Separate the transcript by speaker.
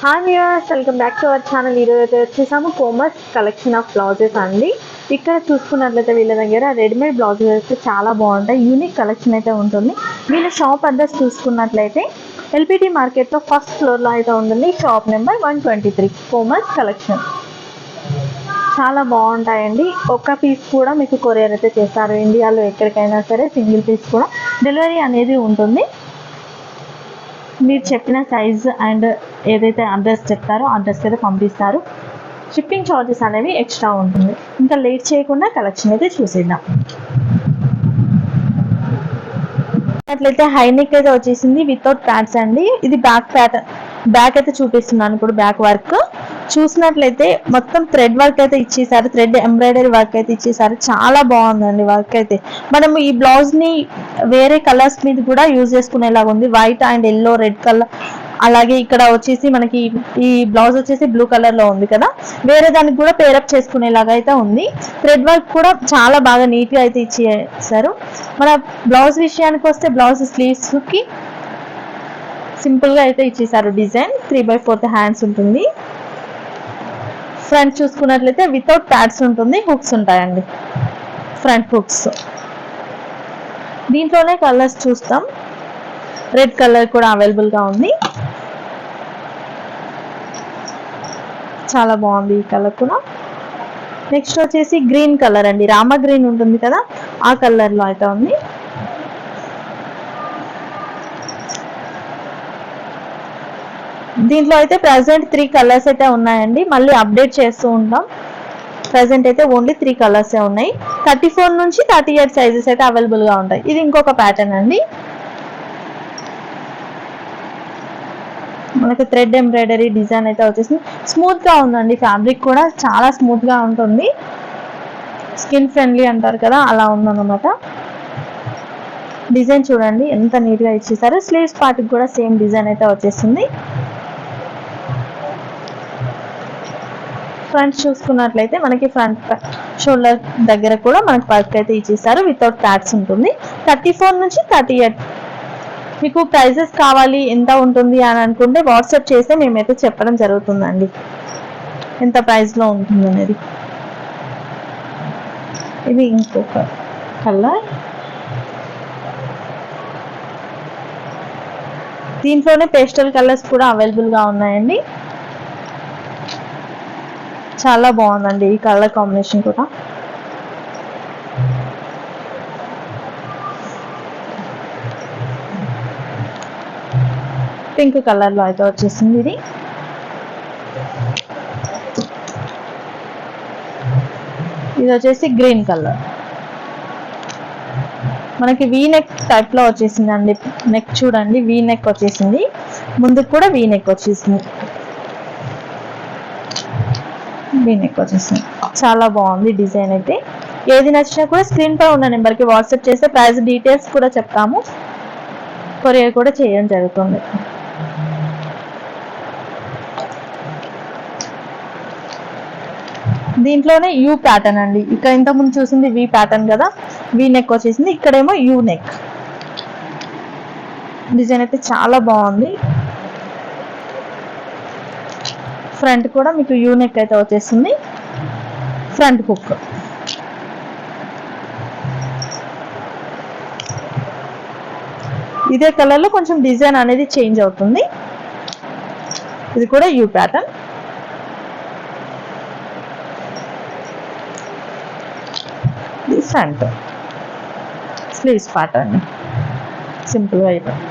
Speaker 1: Hi viewers, welcome back to our channel. ఈరోజు అయితే వచ్చేసాము కోమర్స్ కలెక్షన్ ఆఫ్ బ్లౌజెస్ అండి. ఇక్కడ చూసుకున్నట్లయితే వీళ్ళ దగ్గర రెడీమేడ్ బ్లౌజెస్ అయితే చాలా బాగుంటాయి. యూనిక్ కలెక్షన్ అయితే ఉంటుంది. వీళ్ళ షాప్ అడ్రస్ చూసుకున్నట్లయితే ఎల్పిటి మార్కెట్లో ఫస్ట్ ఫ్లోర్లో అయితే ఉంటుంది. షాప్ నెంబర్ 123 కోమర్స్ కలెక్షన్. చాలా బాగుంటాయండి. ఒక్క పీస్ కూడా మీకు కొరియర్ అయితే చేస్తారు. ఇండియాలో ఎక్కడికైనా సరే సింగిల్ పీస్ కూడా డెలివరీ అనేది ఉంటుంది. మీరు చెప్పిన సైజ్ అండ్ ఏదైతే అడ్రస్ చెప్తారో అడ్రస్కి అయితే పంపిస్తారు. షిప్పింగ్ ఛార్జెస్ అనేవి ఎక్స్ట్రా ఉంటుంది. ఇంకా లేట్ చేయకుండా కలెక్షన్ అయితే చూసేద్దాం. అట్లయితే హై నెక్ అయితే వచ్చేసింది వితౌట్ ప్యాడ్స్ అండి. ఇది బ్యాక్ ప్యాటర్న్, బ్యాక్ అయితే చూపిస్తున్నాను. ఇప్పుడు బ్యాక్ వర్క్ చూసినట్లయితే మొత్తం థ్రెడ్ వర్క్ అయితే ఇచ్చేసారు. థ్రెడ్ ఎంబ్రాయిడరీ వర్క్ అయితే ఇచ్చేసారు. చాలా బాగుందండి వర్క్ అయితే. మనం ఈ బ్లౌజ్ ని వేరే కలర్స్ మీద కూడా యూజ్ చేసుకునేలాగా ఉంది. White and yellow, red colour, అలాగే ఇక్కడ వచ్చేసి మనకి ఈ బ్లౌజ్ వచ్చేసి బ్లూ కలర్ లో ఉంది కదా, వేరే దానికి కూడా పేరప్ చేసుకునేలాగా అయితే ఉంది. థ్రెడ్ వర్క్ కూడా చాలా బాగా నీట్ గా అయితే ఇచ్చేసారు. మన బ్లౌజ్ విషయానికి వస్తే బ్లౌజ్ స్లీవ్స్ కి సింపుల్ గా అయితే ఇచ్చేసారు. డిజైన్ 3/4 హ్యాండ్స్ ఉంటుంది. ఫ్రంట్ చూసుకున్నట్లయితే వితౌట్ ప్యాడ్స్ ఉంటుంది. హుక్స్ ఉంటాయండి, ఫ్రంట్ హుక్స్. దీంట్లోనే కలర్స్ చూస్తాం. రెడ్ కలర్ కూడా అవైలబుల్ గా ఉంది. చాలా బాగుంది ఈ కలర్ కూడా. నెక్స్ట్ వచ్చేసి గ్రీన్ కలర్ అండి. రామ గ్రీన్ ఉంటుంది కదా, ఆ కలర్ లో అయితే ఉంది. దీంట్లో అయితే ప్రజెంట్ 3 కలర్స్ అయితే ఉన్నాయండి. మళ్ళీ అప్డేట్ చేస్తూ ఉంటాం. ప్రజెంట్ అయితే ఓన్లీ 3 కలర్స్ ఉన్నాయి. 34 నుంచి 38 సైజెస్ అయితే అవైలబుల్ గా ఉంటాయి. ఇది ఇంకొక ప్యాటర్న్ అండి. మనకి థ్రెడ్ ఎంబ్రాయిడరీ డిజైన్ అయితే వచ్చేసింది. స్మూత్ గా ఉందండి. ఫ్యాబ్రిక్ కూడా చాలా స్మూత్ గా ఉంటుంది. స్కిన్ ఫ్రెండ్లీ అంటారు కదా, అలా ఉందన్నమాట. డిజైన్ చూడండి ఎంత నీట్ గా ఇచ్చేసారు. స్లీవ్స్ పార్ట్ కూడా సేమ్ డిజైన్ అయితే వచ్చేస్తుంది. ఫ్రంట్ చూసుకున్నట్లయితే మనకి ఫ్రంట్ షోల్డర్ దగ్గర కూడా మనకి వర్క్ అయితే ఇచ్చేసారు. వితౌట్ ప్యాడ్స్ ఉంటుంది. 34 నుంచి 38. మీకు ప్రైజెస్ కావాలి ఎంత ఉంటుంది అని అనుకుంటే వాట్సాప్ చేస్తే మేమైతే చెప్పడం జరుగుతుందండి ఎంత ప్రైస్ లో ఉంటుంది అనేది. ఇది ఇంకొక కలర్. దీంట్లోనే పేస్టల్ కలర్స్ కూడా అవైలబుల్ గా ఉన్నాయండి. చాలా బాగుందండి ఈ కలర్ కాంబినేషన్ కూడా. పింక్ కలర్ లో అయితే వచ్చేసింది. ఇది వచ్చేసి గ్రీన్ కలర్. మనకి వీ నెక్ టైప్ లో వచ్చేసింది అండి. నెక్ చూడండి, వీ నెక్ వచ్చేసింది. ముందుకు కూడా వీ నెక్ వచ్చేసింది. వీ నెక్ వచ్చేసింది. చాలా బాగుంది డిజైన్ అయితే. ఏది నచ్చినా కూడా స్క్రీన్ పై ఉన్న నెంబర్కి వాట్సాప్ చేస్తే ప్రైస్ డీటెయిల్స్ కూడా చెప్తాము. కొరియర్ కూడా చేయడం జరుగుతుంది. దీంట్లోనే యూ ప్యాటర్న్ అండి. ఇక్కడ ఇంతకుముందు చూసింది వి ప్యాటర్న్ కదా, వి నెక్ వచ్చేసింది. ఇక్కడేమో యూ నెక్. డిజైన్ అయితే చాలా బాగుంది. ఫ్రంట్ కూడా మీకు యూ నెక్ అయితే వచ్చేస్తుంది. Front hook. ఇదే కలర్ లో కొంచెం డిజైన్ అనేది చేంజ్ అవుతుంది. ఇది కూడా you pattern. Front sleeves part అండి, సింపుల్ గా అయిపోయింది.